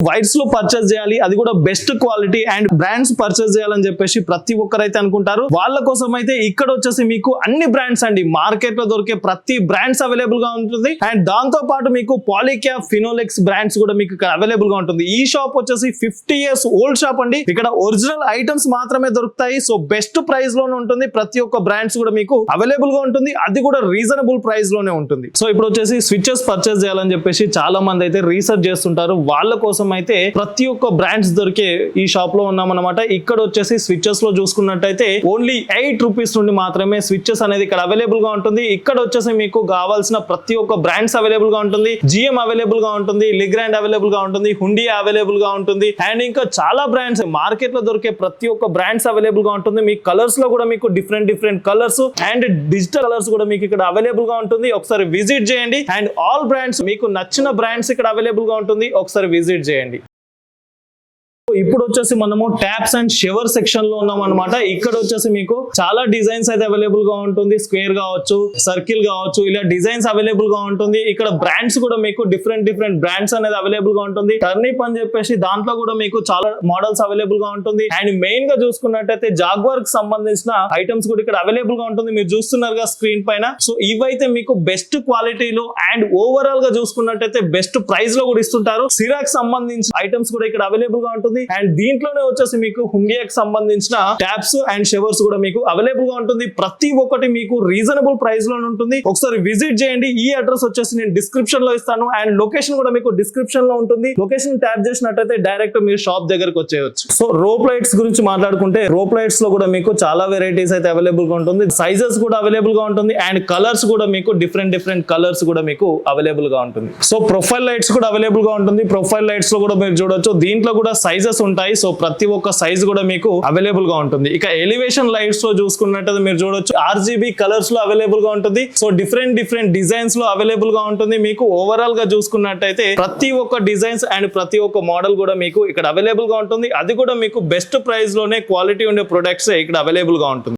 Wires లో purchase చేయాలి, అది కూడా best quality and brands purchase చేయాలని చెప్పేసి ప్రతి ఒక్కరైతే అనుకుంటారు. వాళ్ళ కోసం అయితే ఇక్కడ వచ్చేసి మీకు అన్ని బ్రాండ్స్ అండి, మార్కెట్ లో దొరికే ప్రతి బ్రాండ్స్ అవైలబుల్ గా ఉంటుంది. అండ్ దాంతో పాటు మీకు పాలీక్యాప్, ఫినోలెక్స్ బ్రాండ్స్ కూడా మీకు ఇక్కడ అవైలబుల్ గా ఉంటుంది. ఈ షాప్ వచ్చేసి 50 years ఓల్డ్ షాప్ అండి. ఇక్కడ ఒరిజినల్ ఐటమ్స్ మాత్రమే దొరుకుతాయి. సో బెస్ట్ ప్రైస్ లోనే ఉంటుంది. ప్రతి ఒక్క బ్రాండ్స్ కూడా మీకు అవైలబుల్ గా ఉంటుంది, అది కూడా రీజనబుల్ ప్రైస్ లోనే ఉంటుంది. సో ఇప్పుడు వచ్చేసి స్విచెస్ పర్చేస్ చేయాలని చెప్పేసి చాలా మంది అయితే రీసెర్చ్ చేస్తుంటారు. వాళ్ళ కోసం అయితే ప్రతి ఒక్క బ్రాండ్స్ దొరికే ఈ షాప్ లో ఉన్నామన్నమాట. ఇక్కడ వచ్చేసి స్విచెస్ లో చూసుకున్నట్టయితే ఓన్లీ 8 రూపీస్ నుండి మాత్రమే స్విచెస్ అనేది ఇక్కడ అవైలబుల్ గా ఉంటుంది. ఇక్కడ వచ్చేసి మీకు కావాల్సిన ప్రతి ఒక్క బ్రాండ్స్ అవైలబుల్ గా ఉంటుంది. జిఎం అవైలబుల్ గా ఉంటుంది, లిగ్రాండ్ అవైలబుల్ గా ఉంటుంది, హుండియా అవైలబుల్ గా ఉంటుంది అండ్ ఇంకా చాలా బ్రాండ్స్ మార్కెట్ లో దొరికే ప్రతి ఒక్క బ్రాండ్స్ అవైలబుల్ గా ఉంటుంది. మీ కలర్స్ లో కూడా మీకు different colours and digital colours కూడా మీకు ఇక్కడ అవైలబుల్ గా ఉంటుంది. ఒకసారి విజిట్ చేయండి అండ్ ఆల్ బ్రాండ్స్ మీకు నచ్చిన బ్రాండ్స్ ఇక్కడ అవైలబుల్ గా ఉంటుంది. ఒకసారి విజిట్ చేయండి. ఇప్పుడు వచ్చేసి మనము ట్యాప్స్ అండ్ షవర్ సెక్షన్ లో ఉన్నాం అనమాట. ఇక్కడ వచ్చేసి మీకు చాలా డిజైన్స్ అయితే అవైలబుల్ గా ఉంటుంది. స్క్వేర్ కావచ్చు, సర్కిల్ కావచ్చు, ఇలా డిజైన్స్ అవైలబుల్ గా ఉంటుంది. ఇక్కడ బ్రాండ్స్ కూడా మీకు డిఫరెంట్ బ్రాండ్స్ అనేది అవైలబుల్ గా ఉంటుంది. టర్నిప్ అని చెప్పేసి దాంట్లో కూడా మీకు చాలా మోడల్స్ అవైలబుల్ గా ఉంటుంది. అండ్ మెయిన్ గా చూసుకున్నట్టయితే జాగ్వార్ కి సంబంధించిన ఐటమ్స్ కూడా ఇక్కడ అవైలబుల్ గా ఉంటుంది. మీరు చూస్తున్నారుగా స్క్రీన్ పైన. సో ఇవైతే మీకు బెస్ట్ క్వాలిటీలో అండ్ ఓవరాల్ గా చూసుకున్నట్టయితే బెస్ట్ ప్రైస్ లో కూడా ఇస్తుంటారు. సిరాక్ సంబంధించిన ఐటమ్స్ కూడా ఇక్కడ అవైలబుల్ గా ఉంటుంది. అండ్ దీంట్లోనే వచ్చేసి మీకు హుండియాకి సంబంధించిన ట్యాప్స్ అండ్ షవర్స్ కూడా మీకు అవైలబుల్ గా ఉంటుంది. ప్రతి ఒక్కటి మీకు రీజనబుల్ ప్రైస్ లో ఉంటుంది. ఒకసారి విజిట్ చేయండి. ఈ అడ్రస్ వచ్చేసి నేను డిస్క్రిప్షన్ లో ఇస్తాను అండ్ లొకేషన్ కూడా మీకు డిస్క్రిప్షన్ లో ఉంటుంది. లొకేషన్ ట్యాప్ చేసినట్టయితే డైరెక్ట్ మీరు షాప్ దగ్గరకు వచ్చేయచ్చు. సో రోప్ లైట్స్ గురించి మాట్లాడుకుంటే రోప్ లైట్స్ లో కూడా మీకు చాలా వెరైటీస్ అయితే అవైలబుల్ గా ఉంటుంది. సైజెస్ కూడా అవైలబుల్ గా ఉంటుంది అండ్ కలర్స్ కూడా మీకు డిఫరెంట్ కలర్స్ కూడా మీకు అవైలబుల్ గా ఉంటుంది. సో ప్రొఫైల్ లైట్స్ కూడా అవైలబుల్ గా ఉంటుంది. ప్రొఫైల్ లైట్స్ లో కూడా మీరు చూడొచ్చు. దీంట్లో కూడా సైజెస్ ఉంటాయి. సో ప్రతి ఒక్క సైజ్ కూడా మీకు అవైలబుల్ గా ఉంటుంది. ఇక ఎలివేషన్ లైట్స్ లో చూసుకున్నట్టయితే మీరు చూడొచ్చు RGB కలర్స్ లో అవైలబుల్ గా ఉంటుంది. సో డిఫరెంట్ డిజైన్స్ లో అవైలబుల్ గా ఉంటుంది. మీకు ఓవరాల్ గా చూసుకున్నట్టయితే ప్రతి ఒక్క డిజైన్స్ అండ్ ప్రతి ఒక్క మోడల్ కూడా మీకు ఇక్కడ అవైలబుల్ గా ఉంటుంది. అది కూడా మీకు బెస్ట్ ప్రైస్ లోనే క్వాలిటీ ఉండే ప్రొడక్ట్స్ ఇక్కడ అవైలబుల్ గా ఉంటుంది.